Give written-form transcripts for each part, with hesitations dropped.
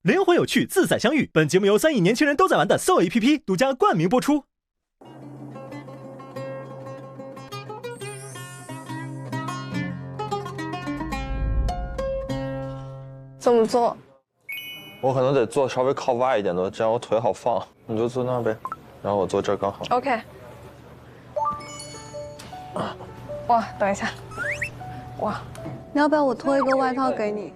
灵魂有趣，自在相遇。本节目由3亿年轻人都在玩的 SOUL APP 独家冠名播出。怎么做？我可能得坐稍微靠外一点的，这样我腿好放。你就坐那儿呗，然后我坐这儿刚好。OK。哇，等一下。哇，你要不要我拖一个外套给你？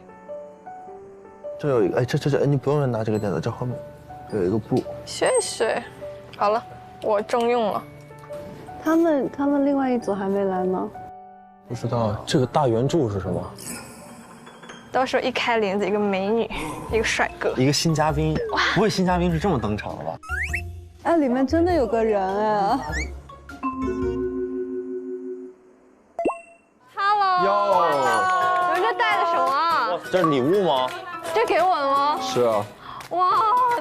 这有一个，哎，这，你不用拿这个垫子，这后面有一个布。谢谢。好了，我征用了。他们另外一组还没来吗？不知道这个大圆柱是什么？到时候一开帘子，一个美女，一个帅哥，一个新嘉宾。不会新嘉宾是这么登场的吧？哎，里面真的有个人哎。Hello。哟。你们这带的什么啊？这是礼物吗？这给我的吗？是啊。哇，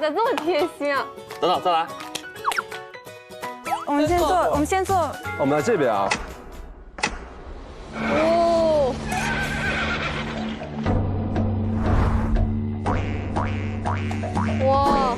咋这么贴心啊？等等，再来。我们先坐。我们来这边啊。哦。哇。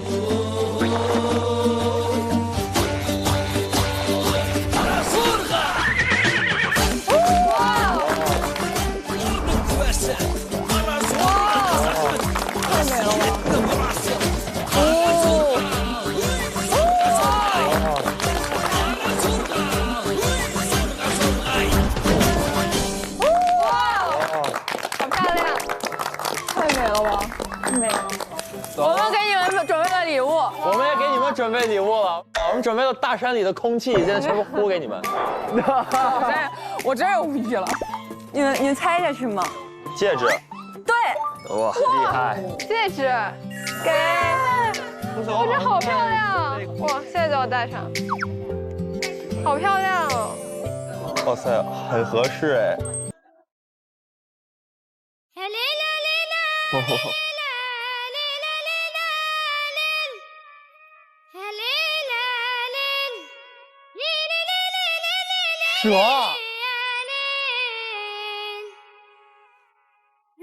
我们也给你们准备礼物了，我们准备了大山里的空气，现在全部呼给你们。我真有无语了，你们猜一下是吗？戒指。对。哇，厉害！戒指，给。哇，这好漂亮！哇，现在就要戴上，好漂亮哦！哇塞，很合适哎。蛇？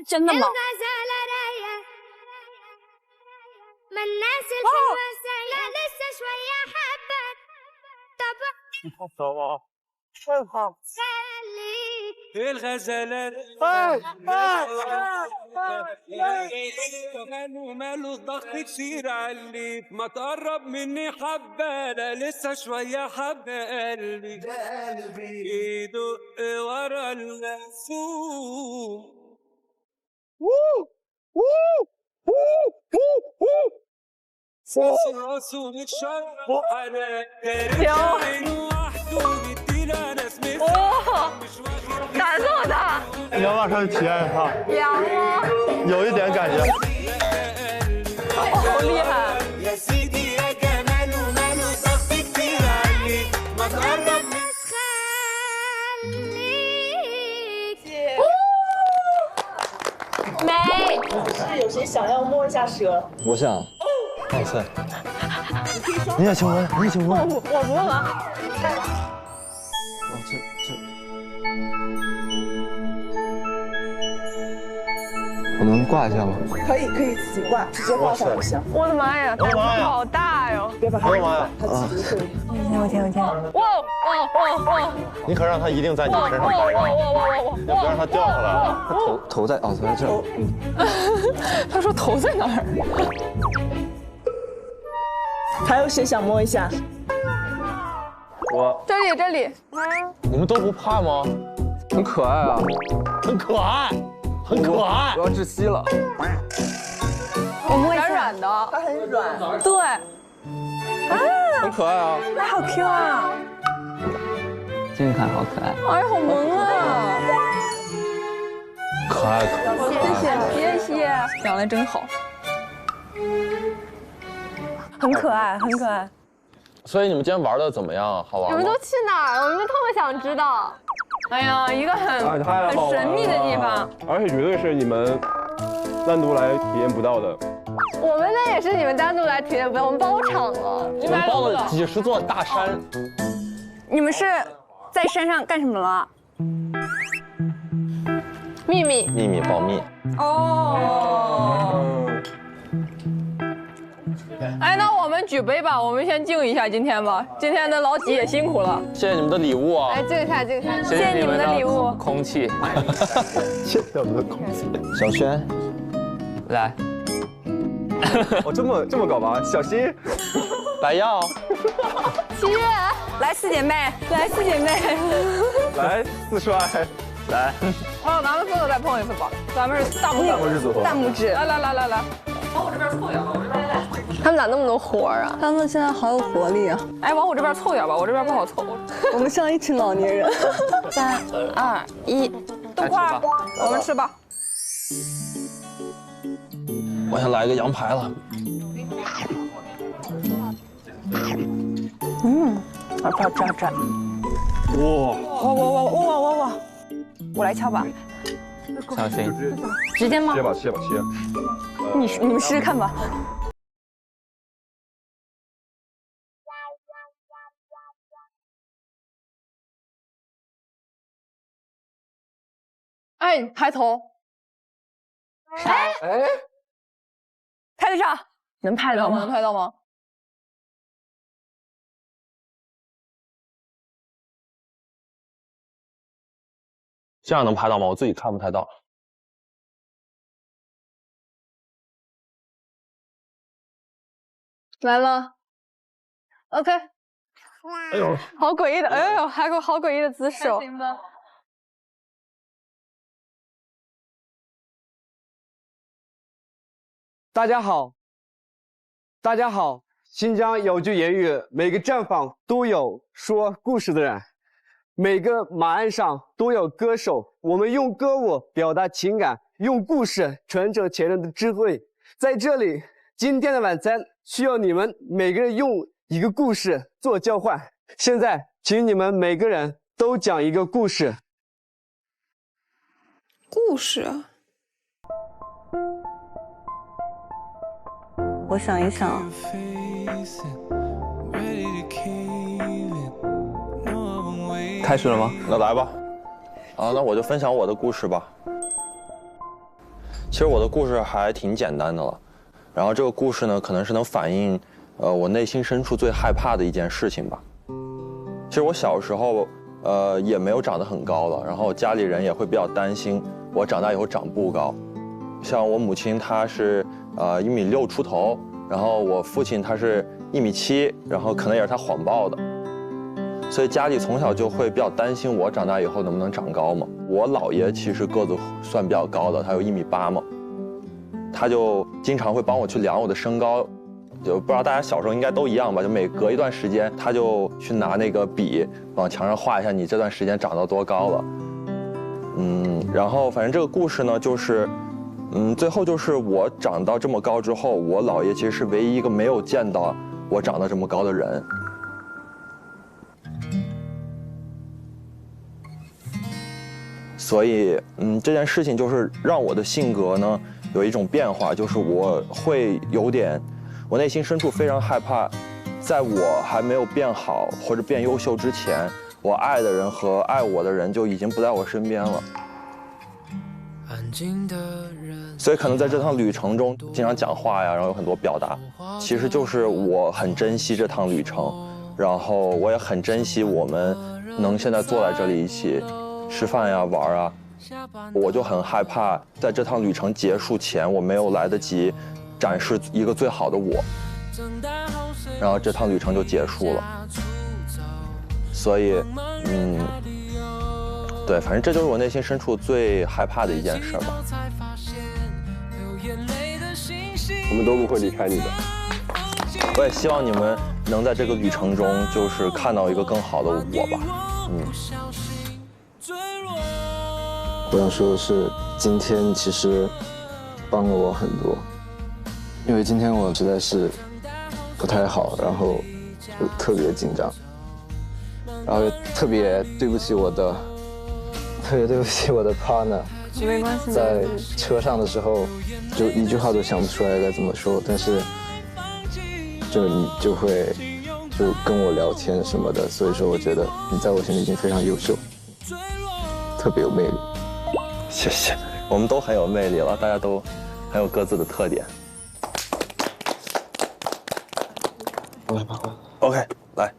真的吗？你好骚啊！太好。الغزالات وماله الضغط كتير علي ما تقرب مني حبة انا لسه شوية حبة قلبي يدق ورا المقسوم راسه متشرب على كارثة وحده نديله ناس胆这么大！你要马上体验一下。凉吗？有一点感觉。好厉害！美。是有谁想要摸一下蛇？我想。哇塞！你也请问，你也请问。我不了。我能挂一下吗？可以自己挂，直接挂上就行。我的妈呀，好大哟！别把它挂上，它自己会。我天！哇！你可让它一定在你身上待着，你不让它掉下来了。头在头在这儿。他说头在哪儿？还有谁想摸一下？我这里。你们都不怕吗？很可爱啊，很可爱。我要窒息了。我摸一下，软的，它很软。对。很可爱啊。哎，好 Q 啊！这个看好可爱。哎，好萌啊！可爱。谢谢，养的真好。很可爱。所以你们今天玩的怎么样？好玩吗？你们都去哪儿了？我们就特别想知道。哎呀，一个很神秘的地方，而且绝对是你们单独来体验不到的。我们那也是你们单独来体验不到，我们包场了。我们包了几十座大山。你们是在山上干什么了？秘密保密。哦。哎，那我们举杯吧，我们先敬一下今天吧。今天的老几也辛苦了，谢谢你们的礼物啊！来敬一下，敬一下。谢谢你们的礼物。空气，谢谢我们的空气。小轩，来，哦，这么搞吗？小新，白药，七月，来四姐妹，来四姐妹，来四帅，来，哦，咱们4个再碰一次吧，咱们是大拇指，大拇指，来，往我这边凑一点吧，他们咋那么多活儿啊？他们现在好有活力啊！哎，往我这边凑一点吧，我这边不好凑。我们像一群老年人。3、2、1，动筷，我们吃吧。我想来个羊排了。这。哇！我来敲吧。小心，直接吗？切吧。你们试试看吧。哎，你抬头。哎，拍得上？能拍到吗？能拍到吗？这样能拍到吗？我自己看不太到。来了 ，OK。哎呦，好诡异的，哎呦，还有好诡异的姿势。大家好，新疆有句谚语，每个毡房都有说故事的人，每个马鞍上都有歌手。我们用歌舞表达情感，用故事传承前人的智慧。在这里，今天的晚餐需要你们每个人用一个故事做交换。现在，请你们每个人都讲一个故事。故事啊。我想一想，开始了吗？那来吧。那我就分享我的故事吧。其实我的故事还挺简单的了，然后这个故事呢，可能是能反映我内心深处最害怕的一件事情吧。其实我小时候也没有长得很高的，然后家里人也会比较担心我长大以后长不高。像我母亲她是1.6米出头，然后我父亲他是1.7米，然后可能也是他谎报的，所以家里从小就会比较担心我长大以后能不能长高嘛。我姥爷其实个子算比较高的，他有1.8米嘛，他就经常会帮我去量我的身高。就不知道大家小时候应该都一样吧，就每隔一段时间他就去拿那个笔往墙上画一下你这段时间长到多高了。然后反正这个故事呢，就是最后就是我长到这么高之后，我姥爷其实是唯一一个没有见到我长到这么高的人。所以这件事情就是让我的性格呢有一种变化，就是我会有点，我内心深处非常害怕，在我还没有变好或者变优秀之前，我爱的人和爱我的人就已经不在我身边了。所以可能在这趟旅程中经常讲话呀，然后有很多表达，其实就是我很珍惜这趟旅程，然后我也很珍惜我们能现在坐在这里一起吃饭呀玩啊。我就很害怕在这趟旅程结束前我没有来得及展示一个最好的我，然后这趟旅程就结束了。所以对，反正这就是我内心深处最害怕的一件事吧。我们都不会离开你的。我也希望你们能在这个旅程中，就是看到一个更好的我吧。我想说的是，今天其实帮了我很多，因为今天我实在是不太好，然后就特别紧张，然后也特别对不起我的 partner。没关系。在车上的时候，就一句话都想不出来该怎么说，但是就你就会就跟我聊天什么的，所以说我觉得你在我心里已经非常优秀，特别有魅力。谢谢，我们都很有魅力了，大家都很有各自的特点。来吧。OK， 来。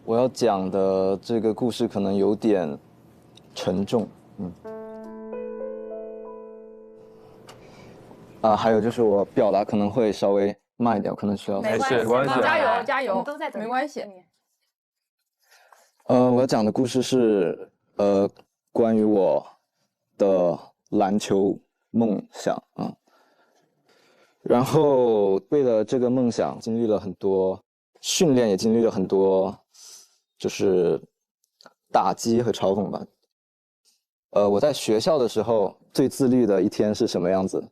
我要讲的这个故事可能有点沉重，还有就是我表达可能会稍微慢一点，可能需要。没关系，加油加油，都在这，没关系。我要讲的故事是关于我的篮球梦想啊。然后为了这个梦想，经历了很多训练，也经历了很多就是打击和嘲讽吧。我在学校的时候最自律的一天是什么样子？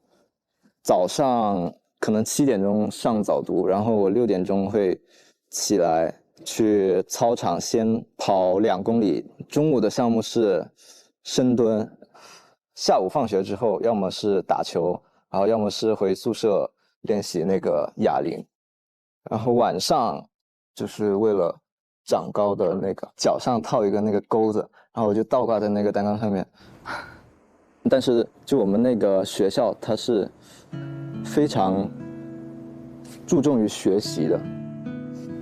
早上可能7点钟上早读，然后我6点钟会起来去操场先跑2公里。中午的项目是深蹲，下午放学之后要么是打球，然后要么是回宿舍练习那个哑铃，然后晚上就是为了长高的那个脚上套一个那个钩子，然后我就倒挂在那个单杠上面。但是就我们那个学校，它是非常注重于学习的。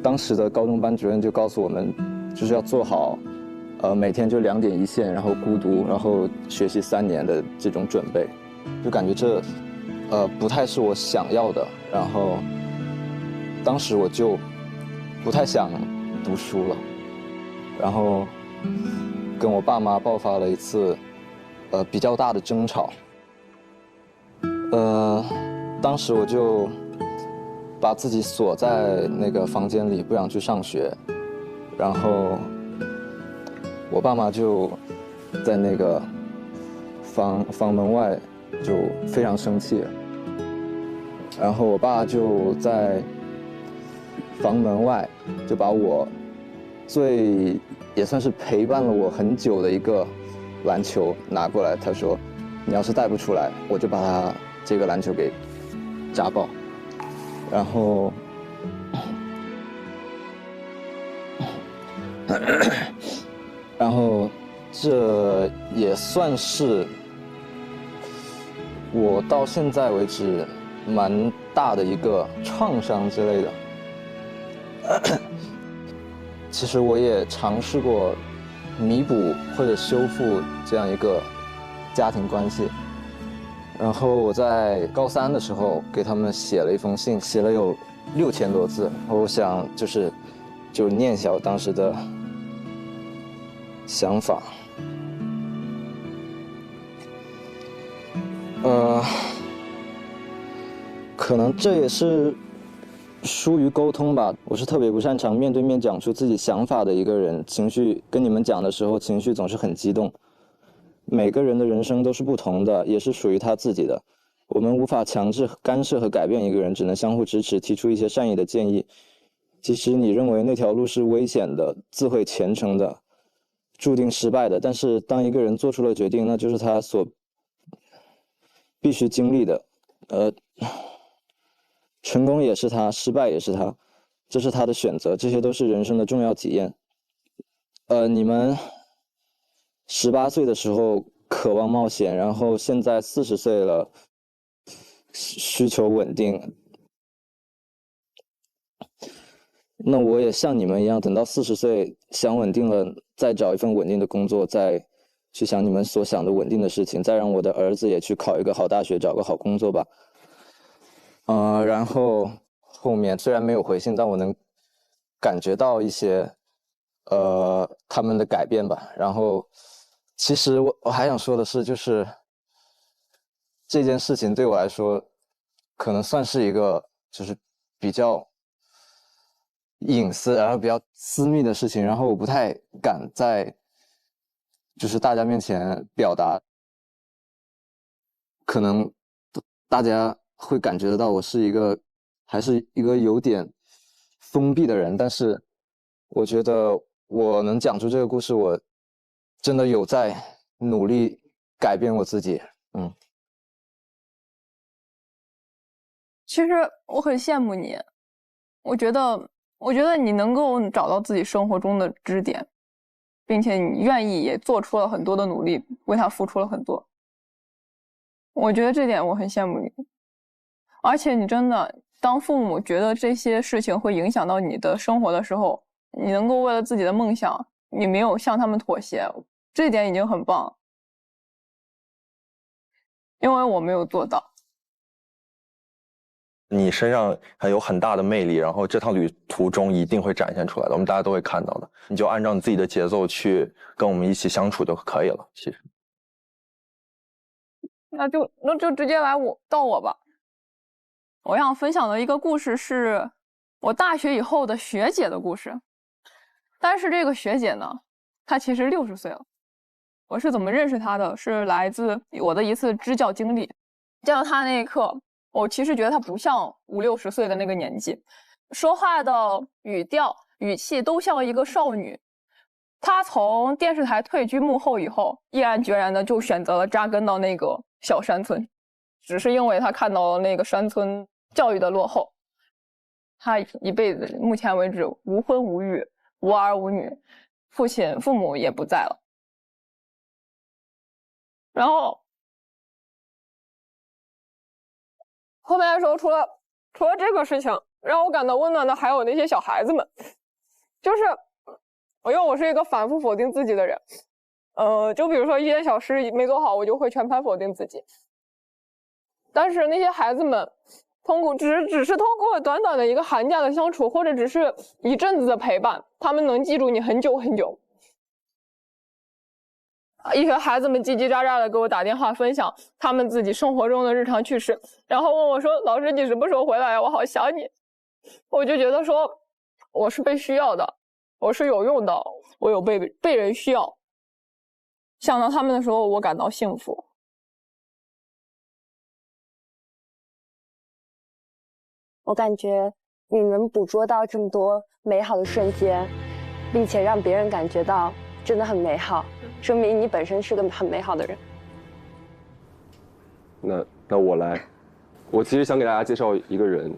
当时的高中班主任就告诉我们，就是要做好每天就2点一线，然后孤独，然后学习3年的这种准备。就感觉这不太是我想要的，然后当时我就不太想读书了，然后跟我爸妈爆发了一次比较大的争吵。当时我就把自己锁在那个房间里，不想去上学，然后我爸妈就在那个房门外就非常生气，然后我爸就在房门外就把我也算是陪伴了我很久的一个篮球拿过来，他说你要是带不出来，我就把他这个篮球给扎爆。然后这也算是我到现在为止蛮大的一个创伤之类的。其实我也尝试过弥补或者修复这样一个家庭关系。然后我在高3的时候给他们写了一封信，写了有6000多字。我想就念一下我当时的想法。可能这也是疏于沟通吧。我是特别不擅长面对面讲出自己想法的一个人，情绪跟你们讲的时候，情绪总是很激动。每个人的人生都是不同的，也是属于他自己的。我们无法强制、干涉和改变一个人，只能相互支持，提出一些善意的建议。即使你认为那条路是危险的、自毁前程的、注定失败的，但是当一个人做出了决定，那就是他所必须经历的。成功也是他，失败也是他，这是他的选择，这些都是人生的重要体验。你们18岁的时候渴望冒险，然后现在40岁了，需求稳定。那我也像你们一样，等到40岁想稳定了，再找一份稳定的工作，再去想你们所想的稳定的事情，再让我的儿子也去考一个好大学，找个好工作吧。然后后面虽然没有回信，但我能感觉到一些他们的改变吧。然后其实我还想说的是，就是这件事情对我来说可能算是一个就是比较隐私然后比较私密的事情，然后我不太敢在就是大家面前表达，可能大家会感觉得到我是还是一个有点封闭的人，但是我觉得我能讲出这个故事，我真的有在努力改变我自己。其实我很羡慕你，我觉得你能够找到自己生活中的支点，并且你愿意也做出了很多的努力，为他付出了很多。我觉得这点我很羡慕你，而且你真的当父母觉得这些事情会影响到你的生活的时候，你能够为了自己的梦想，你没有向他们妥协，这一点已经很棒。因为我没有做到。你身上还有很大的魅力，然后这趟旅途中一定会展现出来的，我们大家都会看到的。你就按照你自己的节奏去跟我们一起相处就可以了。其实，那就直接来到我吧。我想分享的一个故事是我大学以后的学姐的故事，但是这个学姐呢，她其实60岁了。我是怎么认识她的？是来自我的一次支教经历。见到她那一刻，我其实觉得她不像50、60岁的那个年纪，说话的语调、语气都像一个少女。她从电视台退居幕后以后，毅然决然的就选择了扎根到那个小山村，只是因为她看到了那个山村教育的落后。她一辈子目前为止无婚无育、无儿无女，父母也不在了。然后后面的时候，除了这个事情让我感到温暖的，还有那些小孩子们，就是因为我是一个反复否定自己的人，就比如说一件小事没做好，我就会全盘否定自己。但是那些孩子们只是通过短短的一个寒假的相处，或者只是一阵子的陪伴，他们能记住你很久很久。一些孩子们叽叽喳喳的给我打电话分享他们自己生活中的日常趣事，然后问我说：“老师，你什么时候回来呀？我好想你。”我就觉得说，我是被需要的，我是有用的，我有被人需要。想到他们的时候，我感到幸福。我感觉你能捕捉到这么多美好的瞬间，并且让别人感觉到真的很美好，说明你本身是个很美好的人。那我来，我其实想给大家介绍一个人。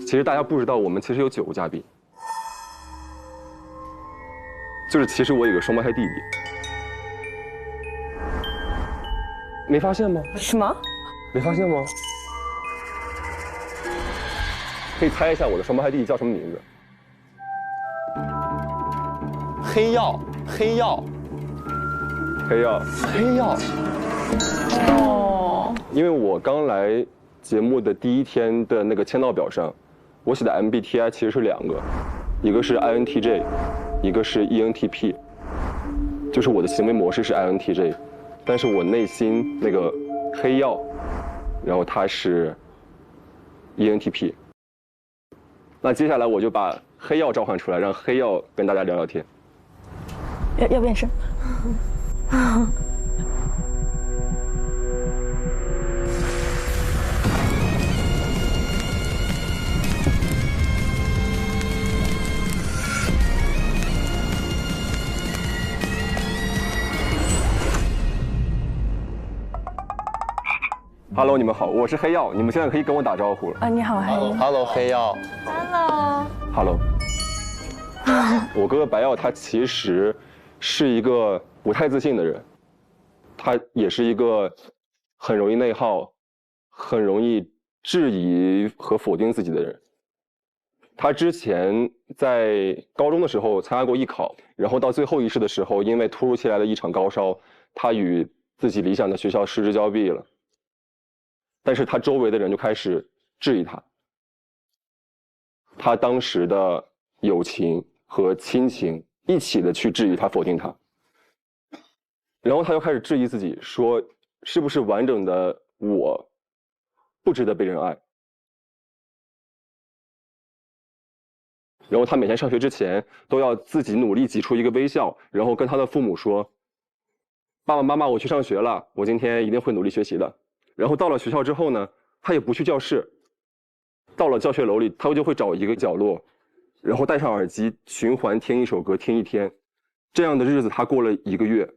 其实大家不知道，我们其实有9个嘉宾，就是其实我有个双胞胎弟弟，没发现吗？什么？没发现吗？可以猜一下我的双胞胎弟弟叫什么名字？黑曜。哦，因为我刚来节目的第1天的那个签到表上，我写的 MBTI 其实是2个，一个是 INTJ， 一个是 ENTP， 就是我的行为模式是 INTJ， 但是我内心那个黑曜，然后它是 ENTP。那接下来我就把黑曜召唤出来，让黑曜跟大家聊聊天。要变身。Hello， 你们好，我是黑曜，你们现在可以跟我打招呼了。啊，你好，黑曜。Hello， 黑曜。Hello。我哥哥白曜他其实是一个不太自信的人，他也是一个很容易内耗、很容易质疑和否定自己的人。他之前在高中的时候参加过艺考，然后到最后一试的时候，因为突如其来的一场高烧，他与自己理想的学校失之交臂了。但是他周围的人就开始质疑他，他当时的友情和亲情一起的去质疑他、否定他，然后他又开始质疑自己，说是不是完整的我不值得被人爱。然后他每天上学之前都要自己努力挤出一个微笑，然后跟他的父母说：“爸爸妈妈，我去上学了，我今天一定会努力学习的。”然后到了学校之后呢，他也不去教室，到了教学楼里，他就会找一个角落，然后戴上耳机循环听一首歌，听1天。这样的日子他过了1个月，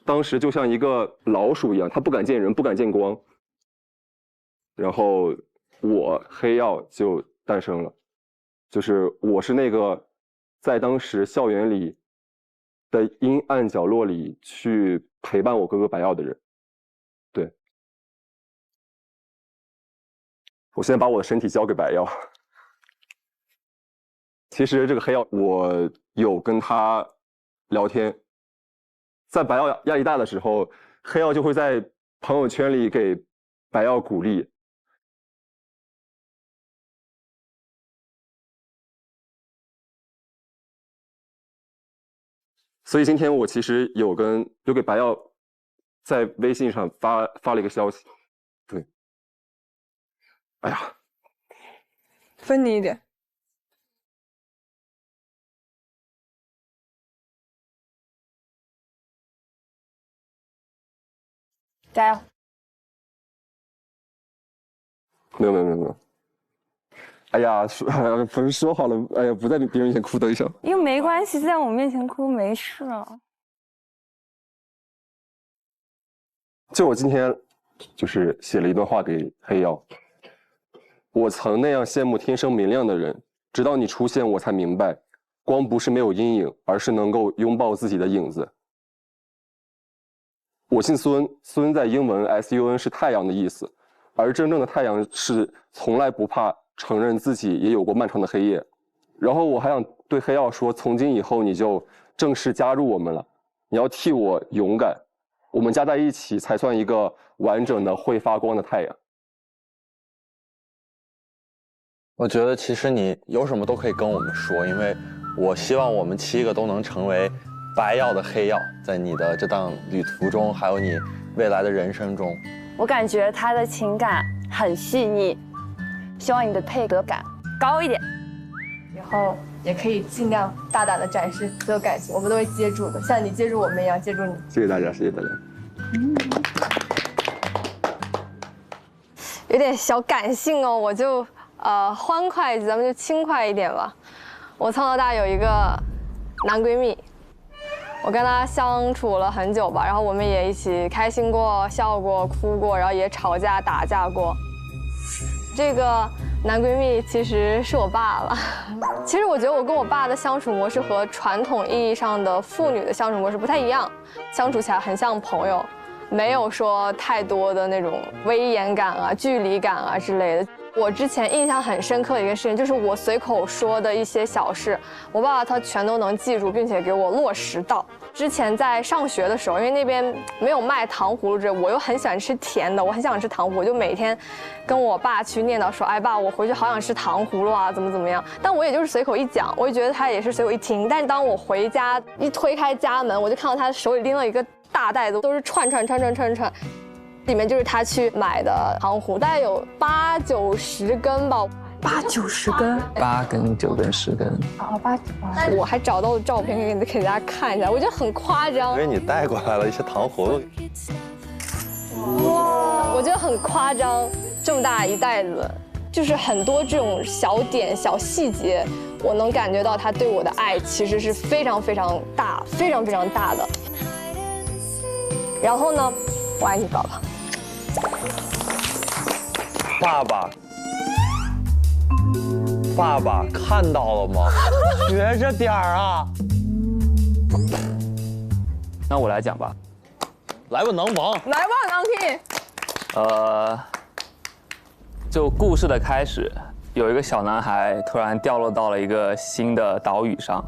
当时就像一个老鼠一样，他不敢见人，不敢见光。然后我黑曜就诞生了，就是我是那个在当时校园里的阴暗角落里去陪伴我哥哥白曜的人。对。我现在把我的身体交给白药。其实这个黑曜，我有跟他聊天，在白曜压力大的时候，黑曜就会在朋友圈里给白曜鼓励。所以今天我其实有给白曜在微信上发了一个消息，对，哎呀，分你一点。加油！没有。哎呀，不是说好了，哎呀，不在别人面前哭，等一下。又没关系，在我面前哭没事啊。就我今天就是写了一段话给黑曜。我曾那样羡慕天生明亮的人，直到你出现，我才明白，光不是没有阴影，而是能够拥抱自己的影子。我姓孙，孙在英文 SUN 是太阳的意思，而真正的太阳是从来不怕承认自己也有过漫长的黑夜。然后我还想对黑曜说，从今以后你就正式加入我们了，你要替我勇敢，我们加在一起才算一个完整的会发光的太阳。我觉得其实你有什么都可以跟我们说，因为我希望我们7个都能成为白曜的黑曜，在你的这档旅途中，还有你未来的人生中。我感觉他的情感很细腻，希望你的配得感高一点，以后也可以尽量大胆的展示所有感情，我们都会接住的，像你接住我们一样接住你。谢谢大家，谢谢大家。有点小感性哦，我就欢快一点，咱们就轻快一点吧。我从小到大有一个男闺蜜，我跟他相处了很久吧，然后我们也一起开心过、笑过、哭过，然后也吵架打架过。这个男闺蜜其实是我爸了。其实我觉得我跟我爸的相处模式和传统意义上的父女的相处模式不太一样，相处起来很像朋友，没有说太多的那种威严感啊、距离感啊之类的。我之前印象很深刻的一个事情，就是我随口说的一些小事，我爸爸他全都能记住，并且给我落实到。之前在上学的时候，因为那边没有卖糖葫芦这，我又很喜欢吃甜的，我很想吃糖葫芦，我就每天跟我爸去念叨说，哎爸，我回去好想吃糖葫芦啊，怎么样。但我也就是随口一讲，我就觉得他也是随口一听。但是当我回家一推开家门，我就看到他手里拎了一个大袋子，都是串，里面就是他去买的糖葫芦，大概有8、90根吧。8、90根？8根、9根、10根。哦，8。我还找到了照片，可以给大家看一下，我觉得很夸张。因为你带过来了一些糖葫芦。哇，我觉得很夸张，这么大一袋子，就是很多这种小点、小细节，我能感觉到他对我的爱其实是非常大、非常大的。然后呢，我爱你，宝宝。爸爸看到了吗？学着点儿啊！那我来讲吧。来吧，能王。来吧，能听。就故事的开始，有一个小男孩突然掉落到了一个新的岛屿上。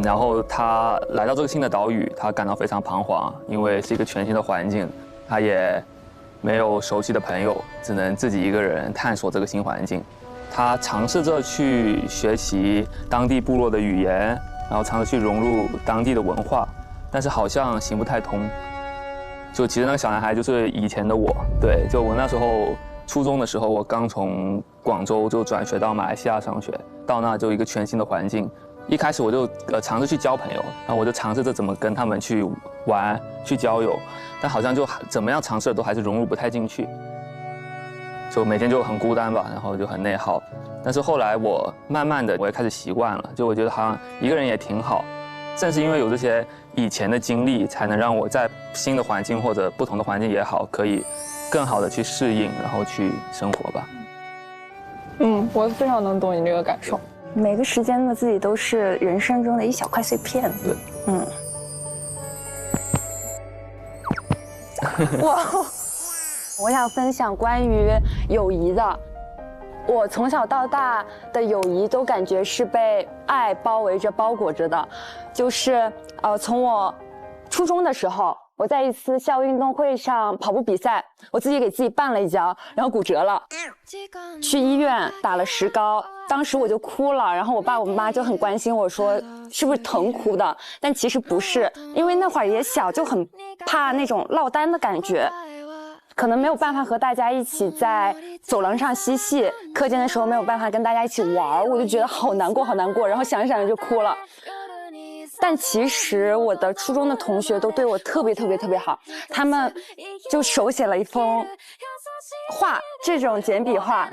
然后他来到这个新的岛屿，他感到非常彷徨，因为是一个全新的环境，他也没有熟悉的朋友，只能自己一个人探索这个新环境。他尝试着去学习当地部落的语言，然后尝试去融入当地的文化，但是好像行不太通。就其实那个小男孩就是以前的我，对，就我那时候初中的时候，我刚从广州就转学到马来西亚上学，到那就一个全新的环境。一开始我就尝试去交朋友，然后我就尝试着怎么跟他们去玩、去交友，但好像就怎么样尝试都还是融入不太进去。就每天就很孤单吧，然后就很内耗。但是后来我慢慢的我也开始习惯了，就我觉得好像一个人也挺好。正是因为有这些以前的经历，才能让我在新的环境或者不同的环境也好，可以更好的去适应，然后去生活吧。我非常能懂你这个感受。每个时间的自己都是人生中的一小块碎片。对。哇。我想分享关于友谊的。我从小到大的友谊都感觉是被爱包围着、包裹着的。就是从我初中的时候，我在一次校运动会上跑步比赛，我自己给自己绊了一跤，然后骨折了，去医院打了石膏。当时我就哭了，然后我爸我妈就很关心我说是不是疼哭的，但其实不是，因为那会儿也小，就很怕那种落单的感觉。可能没有办法和大家一起在走廊上嬉戏，课间的时候没有办法跟大家一起玩，我就觉得好难过，好难过，然后想着想着就哭了。但其实我的初中的同学都对我特别特别特别好，他们就手写了一封画，这种简笔画，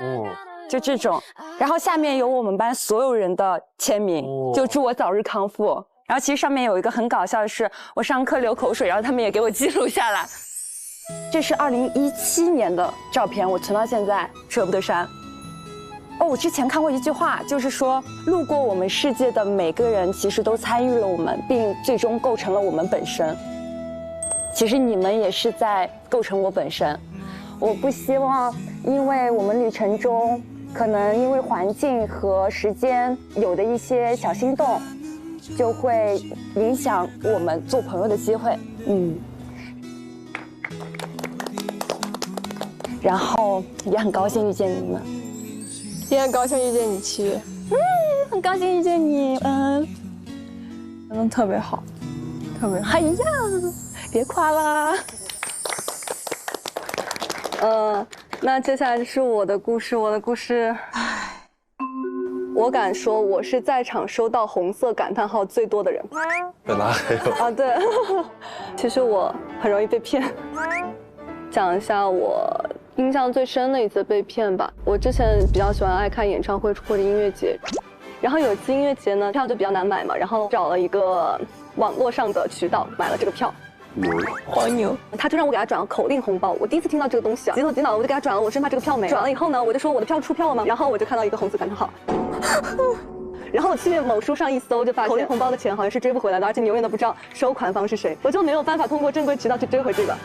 就这种，然后下面有我们班所有人的签名，就祝我早日康复。然后其实上面有一个很搞笑的是，我上课流口水，然后他们也给我记录下来。这是2017年的照片，我存到现在，舍不得删。我之前看过一句话，就是说，路过我们世界的每个人，其实都参与了我们，并最终构成了我们本身。其实你们也是在构成我本身。我不希望，因为我们旅程中，可能因为环境和时间有的一些小心动，就会影响我们做朋友的机会。然后也很高兴遇见你们，也很高兴遇见你七，很高兴遇见你，真的特别好，特别好。哎呀，别夸啦。那接下来就是我的故事。我的故事，我敢说我是在场收到红色感叹号最多的人。哪有啊？对，其实我很容易被骗。讲一下我印象最深的一次被骗吧。我之前比较喜欢爱看演唱会或者音乐节，然后有一次音乐节呢，票就比较难买嘛，然后找了一个网络上的渠道买了这个票。黄牛，他就让我给他转了口令红包。我第一次听到这个东西啊，急头急脑，我就给他转了，我生怕这个票没了。转了以后呢，我就说我的票出票了吗？然后我就看到一个红色感叹号。然后我去某书上一搜，就发现口令红包的钱好像是追不回来的，而且你永远都不知道收款方是谁，我就没有办法通过正规渠道去追回这个。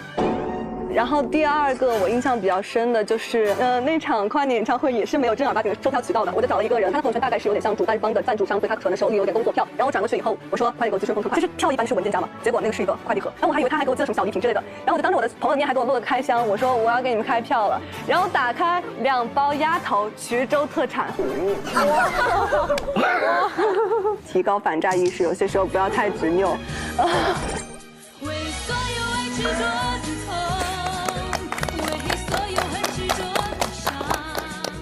然后第二个我印象比较深的就是，那场跨年演唱会也是没有正儿八经的售票渠道的，我就找了一个人，他的朋友圈大概是有点像主办方的赞助商，所以他可能手里有点工作票。然后我转过去以后，我说快递给我寄顺丰款，就是票一般是文件夹嘛，结果那个是一个快递盒，然后我还以为他还给我寄了什么小礼品之类的，然后我就当着我的朋友面还给我录了开箱，我说我要给你们开票了，然后打开2包鸭头，衢州特产。提高反诈意识，有些时候不要太执拗。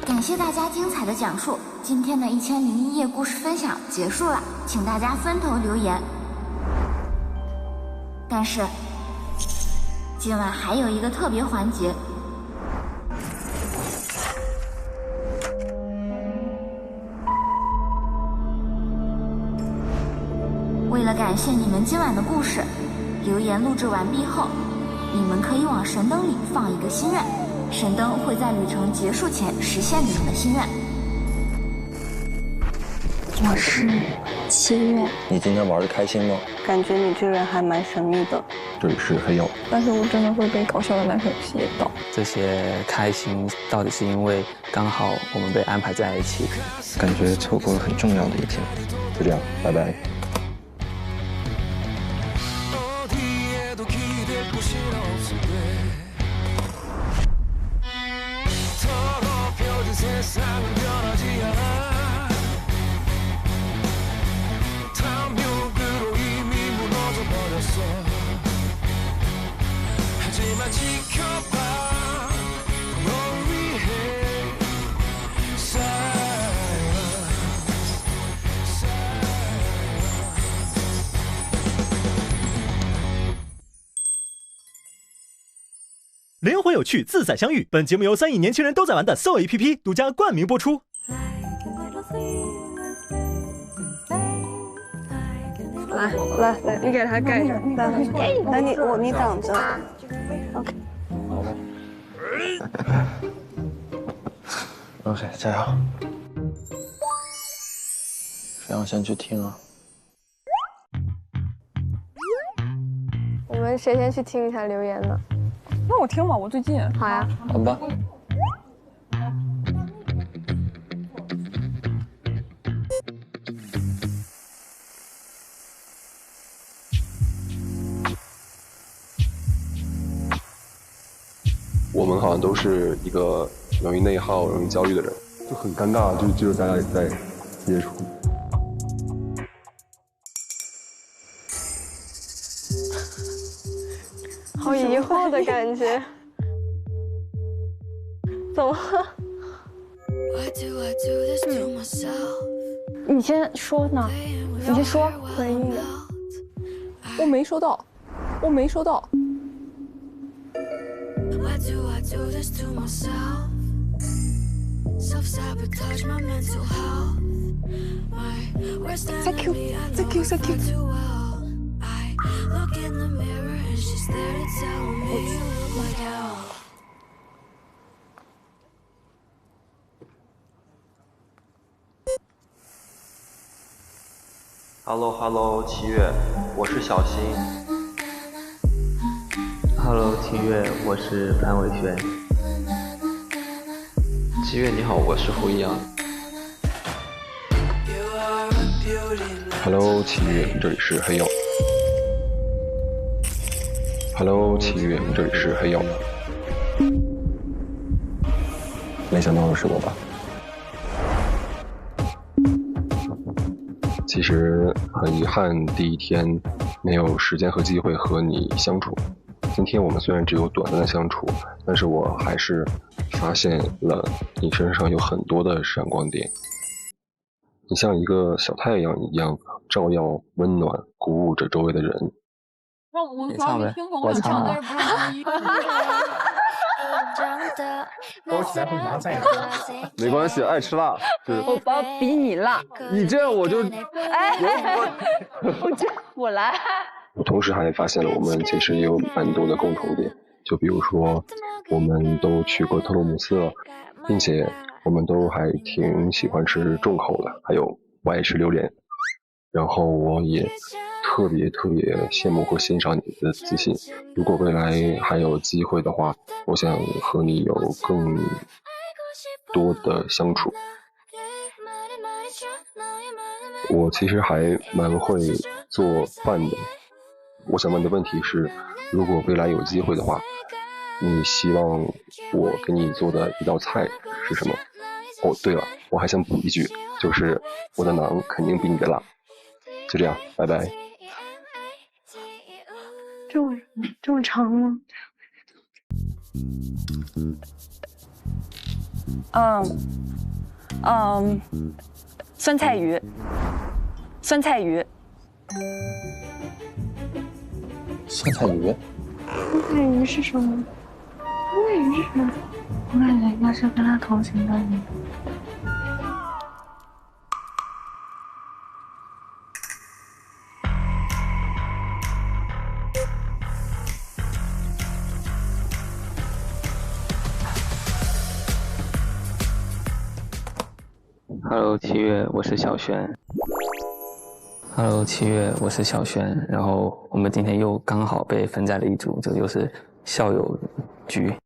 感谢大家精彩的讲述，今天的1001夜故事分享结束了，请大家分头留言。但是今晚还有一个特别环节，为了感谢你们今晚的故事，留言录制完毕后，你们可以往神灯里放一个心愿，神灯会在旅程结束前实现你们的心愿。我是7月。你今天玩的开心吗？感觉你这个人还蛮神秘的。这里是黑曜。但是我真的会被搞笑的男生吸引到。这些开心到底是因为刚好我们被安排在一起，感觉错过了很重要的一天。就这样，拜拜。灵魂有趣，自在相遇。本节目由3亿年轻人都在玩的 Soul APP 独家冠名播出。来，你给他盖着。来，你挡着。OK。OK， 加油！谁要先去听啊？我们谁先去听一下留言呢？那我听吧，我最近。好呀。好吧。我们好像都是一个容易内耗、容易焦虑的人，就很尴尬，就是咱俩在接触。好疑惑的感觉。怎么？你先说呢，你先说回应。我没收到，我没收到。Thank you, thank you, thank you. Hello， 七月，我是小新。Hello， 七月，我是潘伟轩。七月你好，我是胡一阳。Hello， 七月，这里是黑曜。Hello， 七月，这里是黑曜。没想到的是我吧？其实很遗憾，第一天没有时间和机会和你相处。今天我们虽然只有短暂的相处，但是我还是发现了你身上有很多的闪光点。你像一个小太阳一样，照耀、温暖、鼓舞着周围的人。你唱呗，我唱的不容易。包起来会麻在。没关系，爱吃辣。我包比你辣。你这样我就，我来。我同时还发现了我们其实也有蛮多的共同点，就比如说我们都去过特洛姆斯了，并且我们都还挺喜欢吃重口的，还有我爱吃榴莲。然后我也特别羡慕和欣赏你的自信。如果未来还有机会的话，我想和你有更多的相处。我其实还蛮会做饭的。我想问的问题是，如果未来有机会的话，你希望我给你做的一道菜是什么？哦，对了，我还想补一句，就是我的馕肯定比你的辣。就这样，拜拜。这么长吗？酸菜鱼。酸菜鱼。酸菜鱼是什么？酸菜鱼是什么？我感觉应该是跟他同行的人。Hello， 七月，我是小轩。Hello， 七月，我是小轩。然后我们今天又刚好被分在了一组，这就是校友局。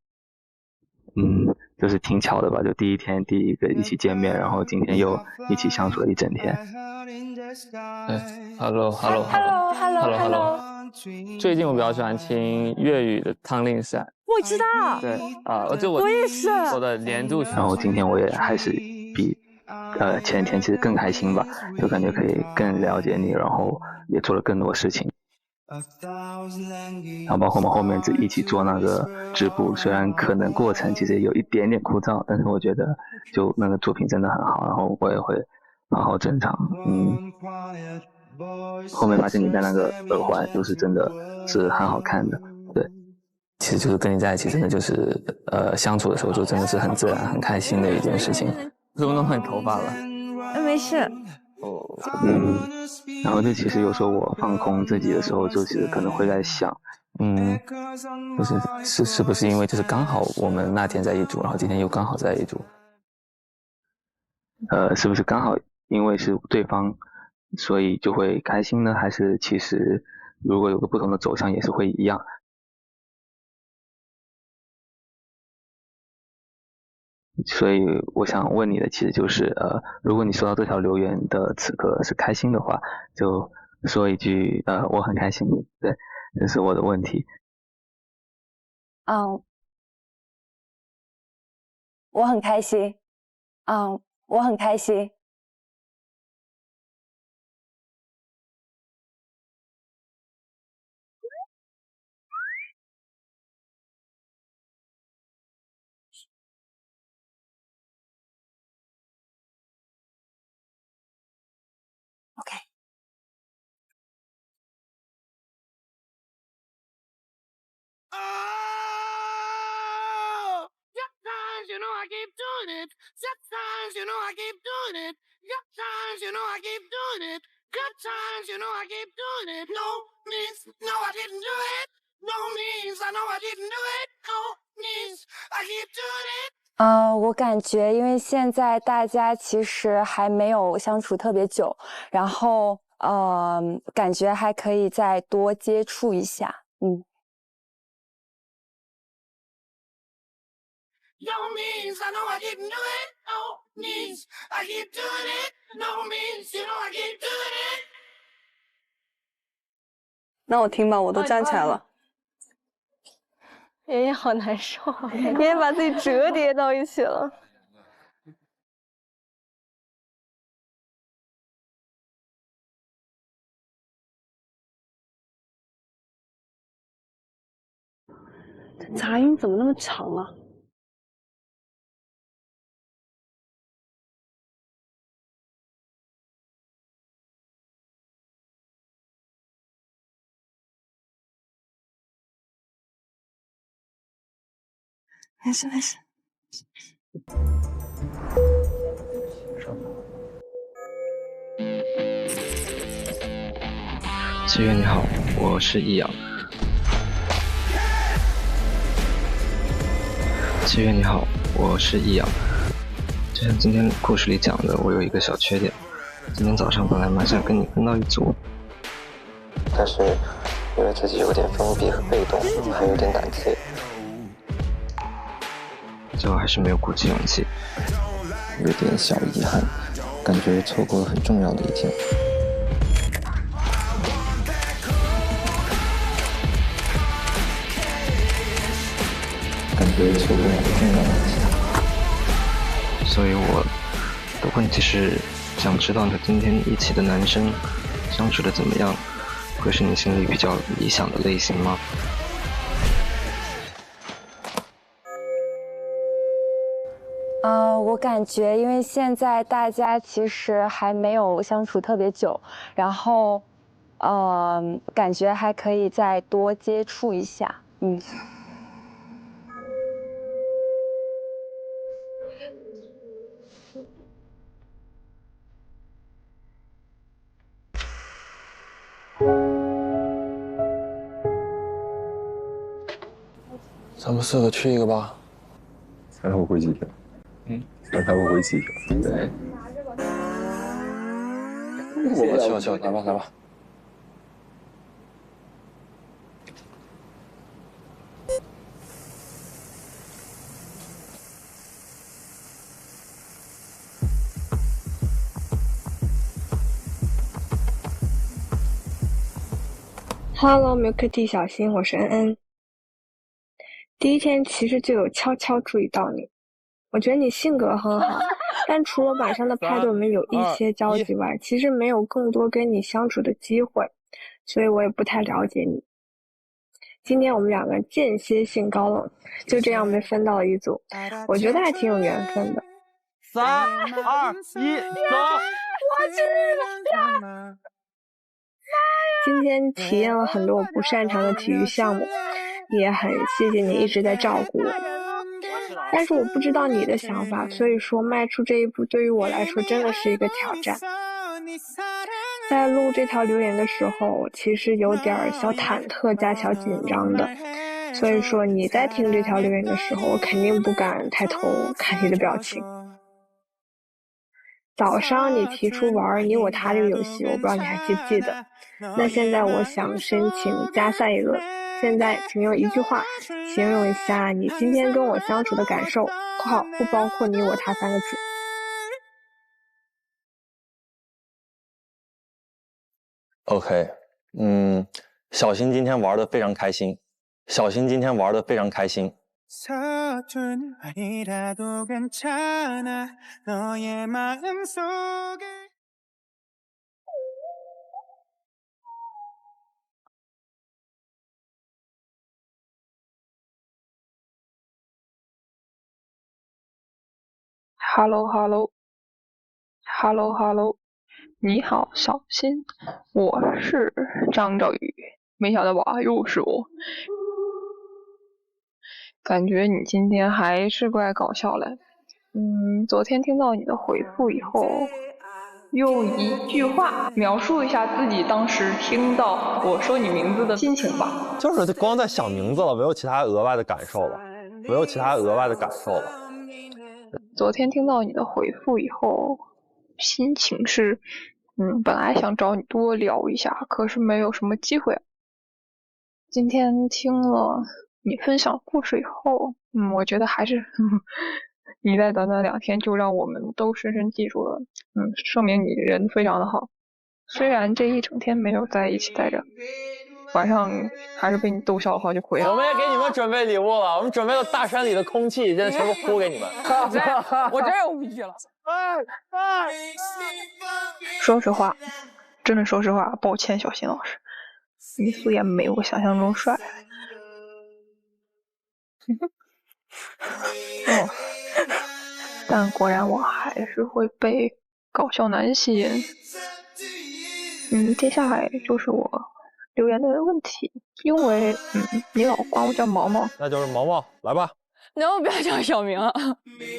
就是挺巧的吧？就第一天第一个一起见面，然后今天又一起相处了一整天。Hello。最近我比较喜欢听粤语的汤令山。我知道。对我也是。我的年度。然后今天我也还是比前天其实更开心吧，就感觉可以更了解你，然后也做了更多事情。然后包括我们后面一起做那个织布，虽然可能过程其实有一点点枯燥，但是我觉得就那个作品真的很好，然后我也会好好珍藏。后面发现你戴那个耳环就是真的是很好看的。对，其实就是跟你在一起真的就是相处的时候就真的是很自然很开心的一件事情。怎么弄你头发了？没事。然后就其实有时候我放空自己的时候，就其实可能会在想，是不是因为就是刚好我们那天在一组，然后今天又刚好在一组，是不是刚好因为是对方，所以就会开心呢？还是其实如果有个不同的走向也是会一样？所以我想问你的其实就是如果你收到这条留言的此刻是开心的话，就说一句我很开心，对，这是我的问题。我很开心，我很开心。OK。You know I keep doing it. Sometimes you know I keep doing it. Good times you know I keep doing it. Good times you know I keep doing it. No means no I didn't do it. No means I know I didn't do it. No means I keep doing it. 我感觉因为现在大家其实还没有相处特别久，然后感觉还可以再多接触一下。No means I know I didn't do it. No means I keep doing it. No means you know I keep doing it. 那我听吧，我都站起来了。爷爷好难受，爷爷把自己折叠到一起了。这杂音怎么那么长啊？没事没事。七月你好，我是易阳。七月你好，我是易阳。就像今天故事里讲的，我有一个小缺点。今天早上本来蛮想跟你分到一组，但是因为自己有点封闭和被动，还有点胆怯，最后还是没有鼓起勇气，有点小遗憾，感觉错过了很重要的一天。感觉错过了很重要的一天。所以我的问题是，想知道和今天一起的男生相处的怎么样，会是你心里比较理想的类型吗？我感觉因为现在大家其实还没有相处特别久，然后感觉还可以再多接触一下。咱们4个去一个吧。才会回几天？才会回几天？对。我去，来吧。Hello Milk Tea 小新，我是恩恩。第一天其实就有悄悄注意到你，我觉得你性格很好，但除了晚上的派对我们有一些交集外，其实没有更多跟你相处的机会，所以我也不太了解你。今天我们两个间歇性高冷，就这样被分到了一组，我觉得还挺有缘分的。3、2、1，走！我去了！今天体验了很多我不擅长的体育项目，也很谢谢你一直在照顾我。但是我不知道你的想法，所以说迈出这一步对于我来说真的是一个挑战。在录这条留言的时候，其实有点小忐忑加小紧张的，所以说你在听这条留言的时候，我肯定不敢抬头看你的表情。早上你提出玩你我他这个游戏，我不知道你还记不记得。那现在我想申请加赛一轮，现在，请用一句话形容一下你今天跟我相处的感受（括号不包括你、我、他3个字）。OK，小新今天玩的非常开心。小新今天玩的非常开心。Hello， 你好，小新，我是张兆宇。没想到吧，又是我。感觉你今天还是怪搞笑嘞。昨天听到你的回复以后，用一句话描述一下自己当时听到我说你名字的心情吧。就是光在想名字了，没有其他额外的感受了，昨天听到你的回复以后，心情是，本来想找你多聊一下，可是没有什么机会。今天听了你分享故事以后，我觉得还是，你在短短2天就让我们都深深记住了，说明你人非常的好。虽然这一整天没有在一起待着，晚上还是被你逗笑了好几回。我们也给你们准备礼物了，我们准备了大山里的空气，现在全部呼给你们。我这有脾气了。说实话，真的说实话，抱歉，小新老师，你素颜没我想象中帅。但果然我还是会被搞笑男吸引。接下来就是我留言的问题，因为你老管我叫毛毛，那就是毛毛，来吧。能不要叫小名啊？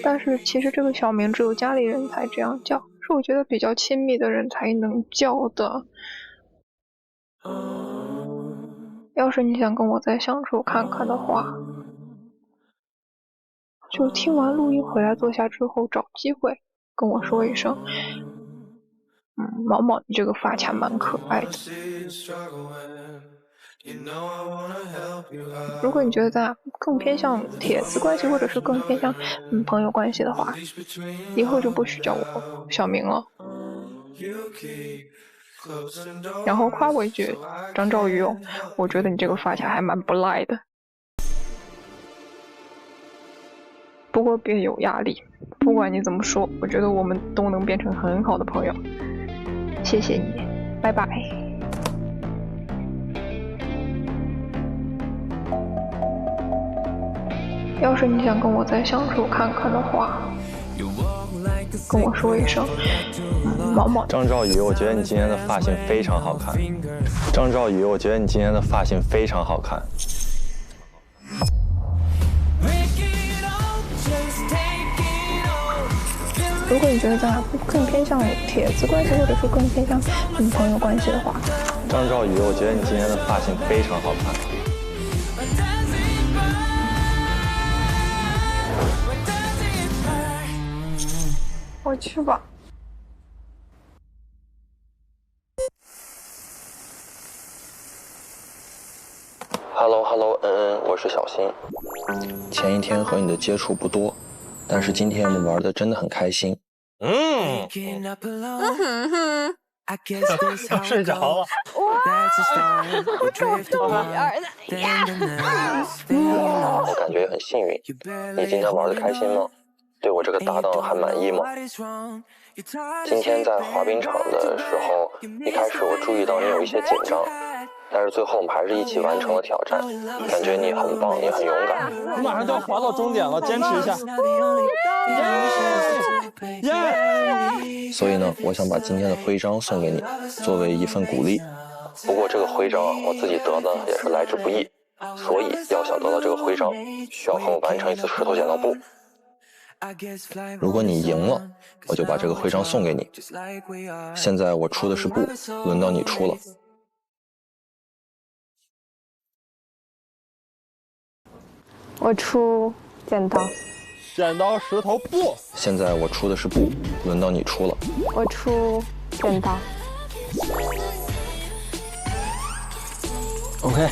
但是其实这个小名只有家里人才这样叫，是我觉得比较亲密的人才能叫的。要是你想跟我再相处看看的话，就听完录音回来坐下之后找机会跟我说一声。毛毛，你这个发卡蛮可爱的。如果你觉得咱俩更偏向铁子关系，或者是更偏向朋友关系的话，以后就不许叫我小名了。然后夸我一句张兆宇我觉得你这个发卡还蛮不赖的。不过别有压力，不管你怎么说，我觉得我们都能变成很好的朋友。谢谢你，拜拜。要是你想跟我再相处看看的话，跟我说一声。毛毛，张兆宇，我觉得你今天的发型非常好看。张兆宇，我觉得你今天的发型非常好看。如果你觉得咱俩更偏向铁子关系，或者是更偏向朋友关系的话，张兆宇，我觉得你今天的发型非常好看。我去吧。Hello， 我是小新。前一天和你的接触不多，但是今天我们玩的真的很开心。睡着了。我感觉也很幸运。你今天玩的开心吗？对我这个搭档还满意吗？今天在滑冰场的时候，一开始我注意到你有一些紧张，但是最后我们还是一起完成了挑战，感觉你很棒，你很勇敢。你马上就要滑到终点了，坚持一下。所以呢，我想把今天的徽章送给你，作为一份鼓励。不过这个徽章我自己得的也是来之不易，所以要想得到这个徽章，需要和我完成一次石头剪刀布。如果你赢了，我就把这个徽章送给你。现在我出的是布，轮到你出了。我出剪刀。剪刀石头布。现在我出的是布，轮到你出了。我出剪刀。OK，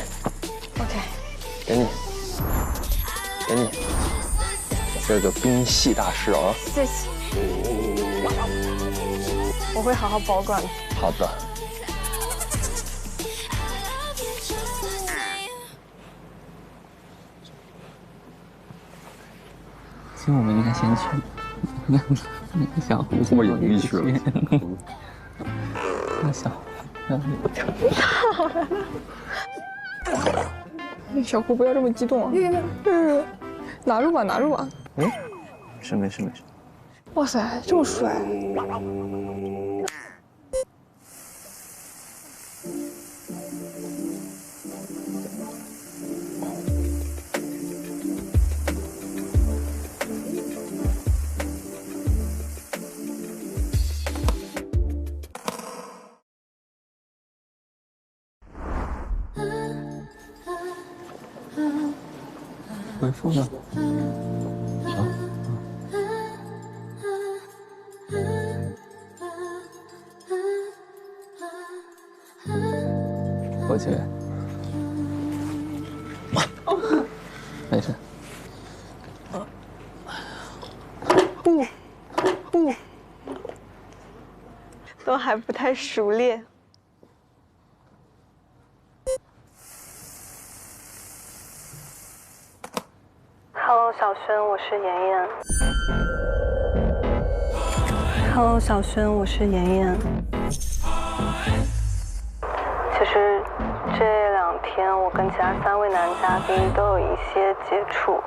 OK， 给你，给你，这个冰系大师哦。谢谢，我会好好保管的。好的。其实我们应该先去那个小湖这么隐秘去了。那小湖。小胡不要这么激动啊！拿住吧，拿住吧。没事没事没事。哇塞，这么帅！回复了。回去。没事。不，都还不太熟练。Hello， 小轩，我是妍妍。Hello， 小轩，我是妍妍。其实这2天我跟其他3位男嘉宾都有一些接触。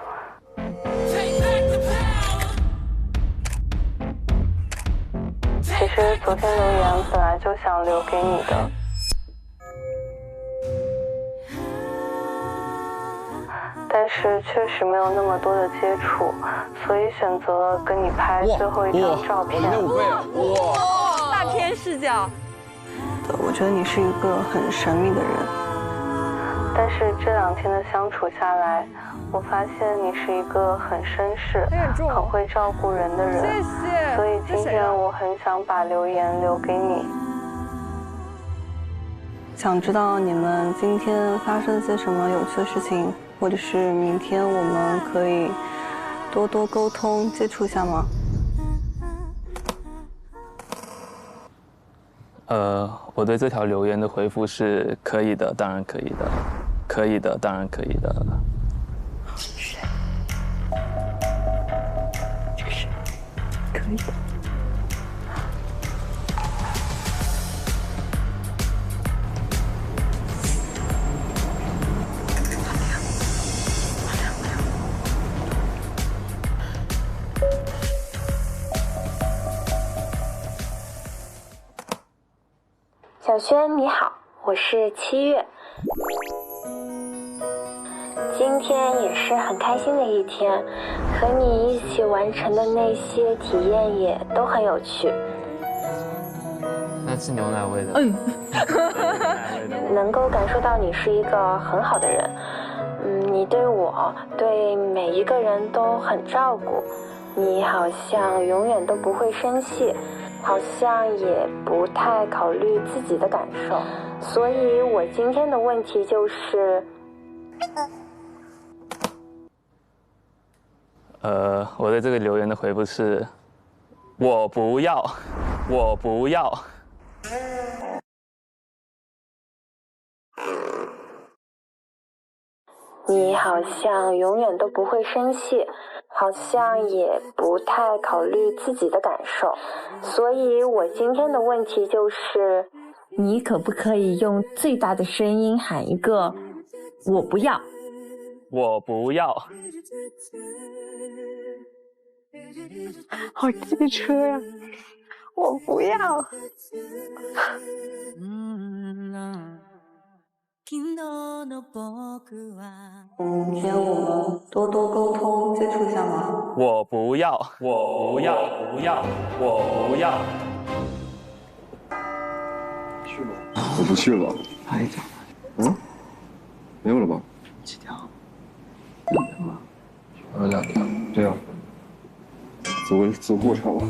其实昨天留言本来就想留给你的。但是确实没有那么多的接触，所以选择了跟你拍最后一张照片。哇！大片视角。我觉得你是一个很神秘的人，但是这2天的相处下来，我发现你是一个很绅士、很会照顾人的人。谢谢。所以今天我很想把留言留给你。想知道你们今天发生了些什么有趣的事情，或者是明天我们可以多多沟通接触一下吗？我对这条留言的回复是可以的，当然可以的，可以的，当然可以的。这是可以的。小轩你好，我是7月。今天也是很开心的一天，和你一起完成的那些体验也都很有趣。那是牛奶味的。能够感受到你是一个很好的人，你对我对每一个人都很照顾，你好像永远都不会生气。好像也不太考虑自己的感受，所以我今天的问题就是，我对这个留言的回复是，我不要，我不要。你好像永远都不会生气，好像也不太考虑自己的感受，所以我今天的问题就是，你可不可以用最大的声音喊一个“我不要”？我不要。好机车呀！我不要。明天我们多多沟通接触一下吗？我不要，我不要，不要，我不要。去吧，我不去了。拍一张。没有了吧？2条。2条。对啊。走过场吧。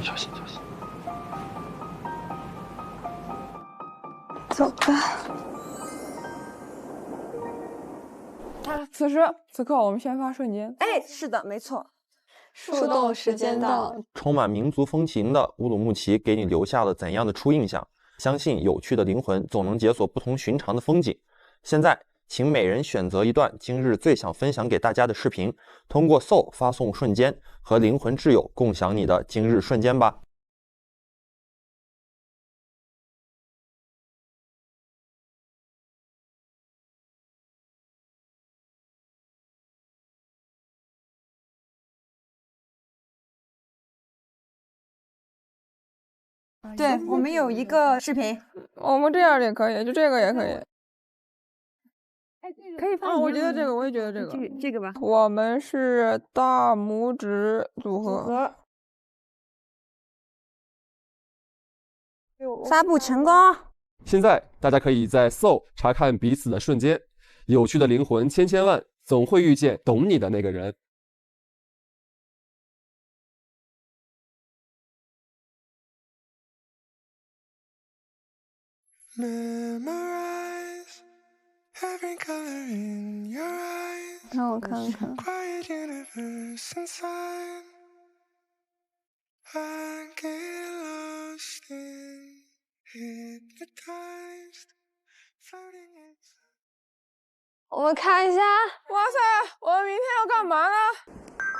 小心小心。走吧。此刻我们先发瞬间。哎，是的，没错。树洞时间到。充满民族风情的乌鲁木齐给你留下了怎样的初印象？相信有趣的灵魂总能解锁不同寻常的风景。现在，请每人选择一段今日最想分享给大家的视频，通过 Soul 发送瞬间，和灵魂挚友共享你的今日瞬间吧。对，我们有一个视频，我们这样也可以，就这个也可以。可以放。我觉得这个，我也觉得这个。这个吧。我们是大拇指组合。发布成功。现在大家可以在 Soul 查看彼此的瞬间，有趣的灵魂千千万，总会遇见懂你的那个人。Memorize every color in your eyes. 让我看看。 Quiet universe inside. I get lost in hypnotized. Floating inside. 我们看一下。哇塞，我们明天要干嘛呢？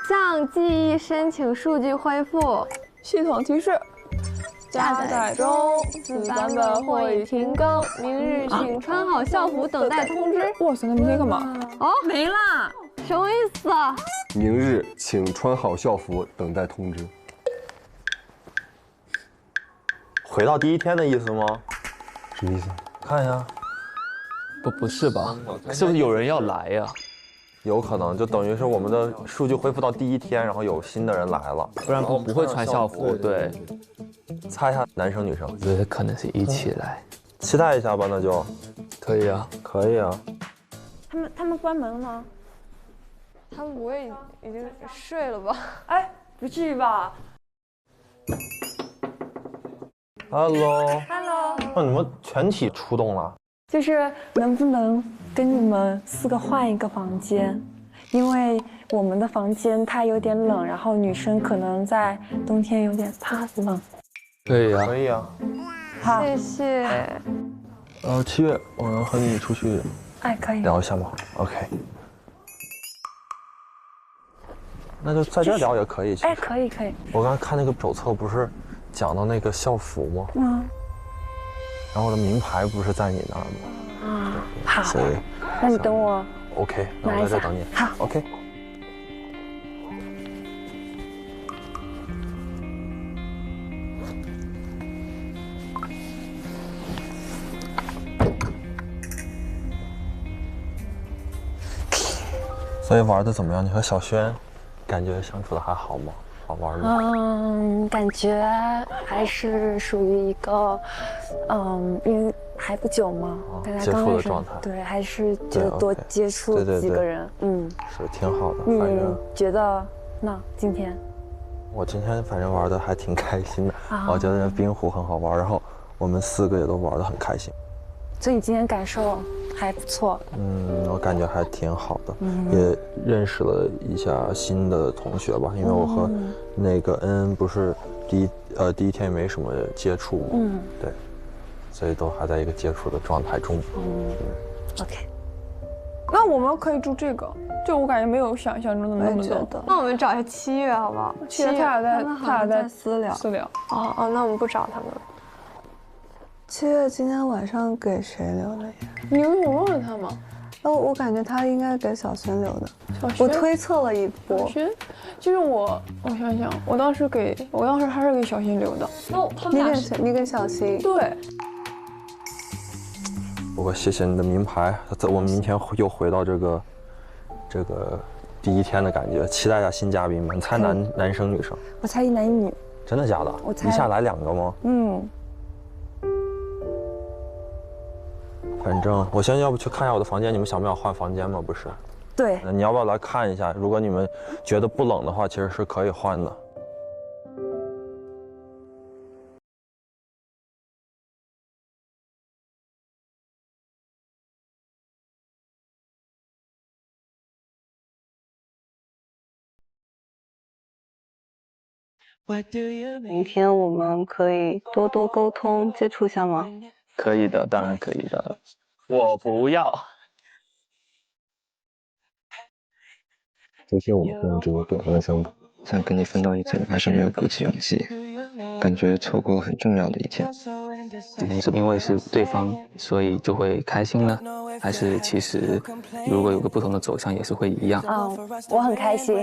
向记忆申请数据恢复。系统提示。 加载中，此版本或已停更，明日请穿好校服等待通知。哇塞，那明天干嘛？哦，没了，什么意思啊？明日请穿好校服等待通知。回到第一天的意思吗？什么意思？看一下。不是吧？是不是有人要来呀？有可能，就等于是我们的数据恢复到第一天，然后有新的人来了，不然不会穿校服。对。 猜一下男生女生，我觉得可能是一起来，期待一下吧，那就可以啊，可以啊。他们关门了吗？他们不会已经睡了吧？哎，不至于吧 ？Hello。 Hello。你们全体出动了？就是能不能跟你们4个换一个房间？因为我们的房间它有点冷，然后女生可能在冬天有点怕冷。 可以啊，可以啊，好，谢谢。7月，我能和你出去，可以聊一下吗 ？OK， 那就在这聊也可以。可以。我刚才看那个手册，不是讲到那个校服吗？然后我的名牌不是在你那儿吗？好。所以，那你等我。 OK， 那我在这等你。好 ，OK。 所以玩的怎么样？你和小轩感觉相处的还好吗？好玩吗？感觉还是属于一个，因为还不久嘛，大家接触的状态。对，还是觉得多接触几个人，是挺好的。你觉得呢？今天？我今天反正玩的还挺开心的，我觉得冰壶很好玩，然后我们4个也都玩的很开心。所以你今天感受还不错。我感觉还挺好的，也认识了一下新的同学吧，因为我和那个恩不是第一天也没什么接触嘛，对，所以都还在一个接触的状态中。OK。那我们可以住这个，就我感觉没有想象中的那么冷。那我们找一下7月好不好？7月他俩在私聊。哦，那我们不找他们了。 7月今天晚上给谁留的言？你有忘了他吗？我感觉他应该给小轩留的。我推测了一波。小轩，就是我想想，我当时还是给小新留的。你给小新。对。不过谢谢你的名牌，我们明天又回到这个第一天的感觉，期待一下新嘉宾们。你猜男生女生？我猜1男1女。真的假的？我猜一下来2个吗？反正我现在要不去看一下我的房间，你们想不想换房间吗？不是。对。那你要不要来看一下？如果你们觉得不冷的话，其实是可以换的。明天我们可以多多沟通接触下吗？可以的，当然可以的。我不要。昨天我们共度短暂相处，想跟你分到一起，还是没有鼓起勇气，感觉错过了很重要的一天。今天是因为是对方，所以就会开心呢？还是其实如果有个不同的走向，也是会一样？我很开心。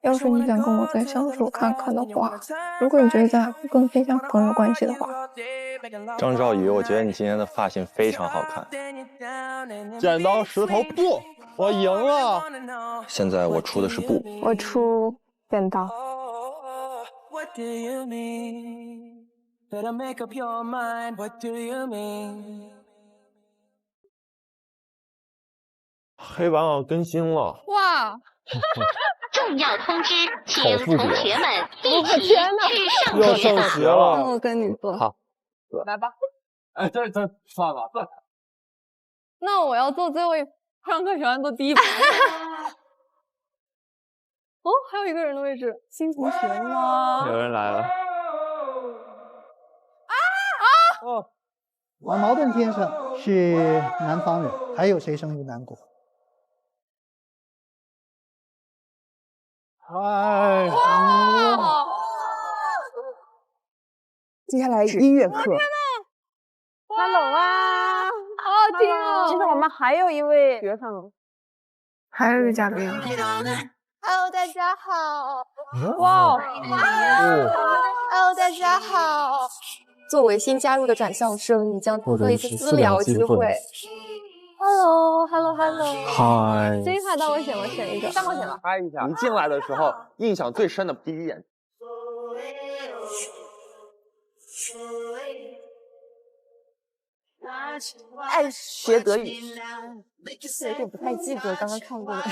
要是你想跟我再相处看看的话，如果你觉得咱俩会更偏向朋友关系的话，张兆宇，我觉得你今天的发型非常好看。剪刀石头布，我赢了。现在我出的是布，我出剪刀。黑板要更新了。哇！重要通知，请同学们一起去上要上学了。那我跟你做。好，来吧。哎，这算了。那我要做最后一，上课喜欢坐第一排。哦，还有一个人的位置，新同学吗？有人来了。王茅盾先生是南方人，还有谁生于南国？哎，接下来是音乐课。Hello 啊，好好听哦。其实我们还有一位学生，还有一个嘉宾。Hello， 大家好。哇，Hello， 大家好。作为新加入的转校生，你将获得一次私聊机会。Hello。嗨。这一排到我选，我选一个。3号选了。猜一下，一进来的时候印象最深的第一眼。爱学德语。有点不太记得刚刚看过的。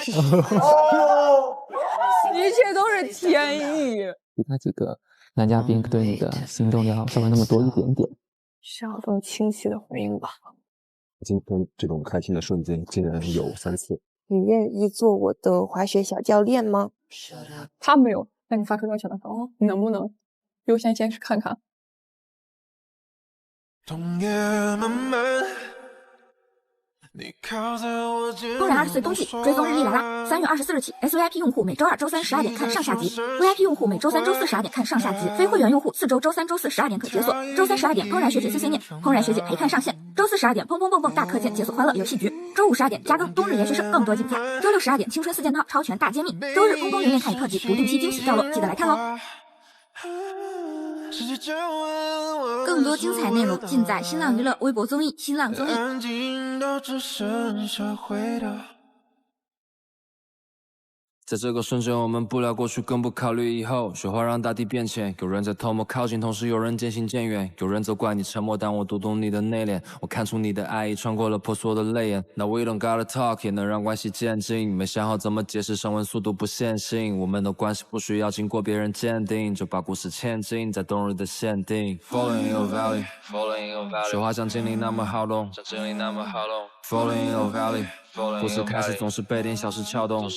一切都是天意。其他几个男嘉宾对你的心动要稍微那么多一点点，需要更清晰的回应吧。今天这种开心的瞬间竟然有3次。你愿意做我的滑雪小教练吗？他没有，那你发出邀请的时候，你能不能优先去看看？公元20岁冬季追踪日历来啦！3月24日起 ，SVIP 用户每周2、周3 12点看上下集 ，VIP 用户每周3、周4 12点看上下集，非会员用户4周周3、周4 12点可解锁。周3 12点，怦然学姐碎碎念，怦然学姐陪看上线。周4 12点，砰砰蹦蹦大课件解锁欢乐游戏局。周5 12点，加更冬日研学生更多精彩。周6 12点，青春4件套超全大揭秘。周日公公圆圆看一特辑，不定期惊喜掉落，记得来看喽！更多精彩内容尽在新浪娱乐微博综艺、新浪综艺。在这个瞬间，我们不聊过去，更不考虑以后。雪花让大地变浅，有人在偷摸靠近，同时有人渐行渐远。有人责怪你沉默，但我读懂你的内敛。我看出你的爱意穿过了婆娑的泪眼。Now we don't gotta talk， 也能让关系渐近。没想好怎么解释，升温速度不线性。我们的关系不需要经过别人鉴定，就把故事嵌进在冬日的限定。Falling in your valley， 雪花像精灵那么好动，Falling in your valley， 故事开始总是被点小事撬动。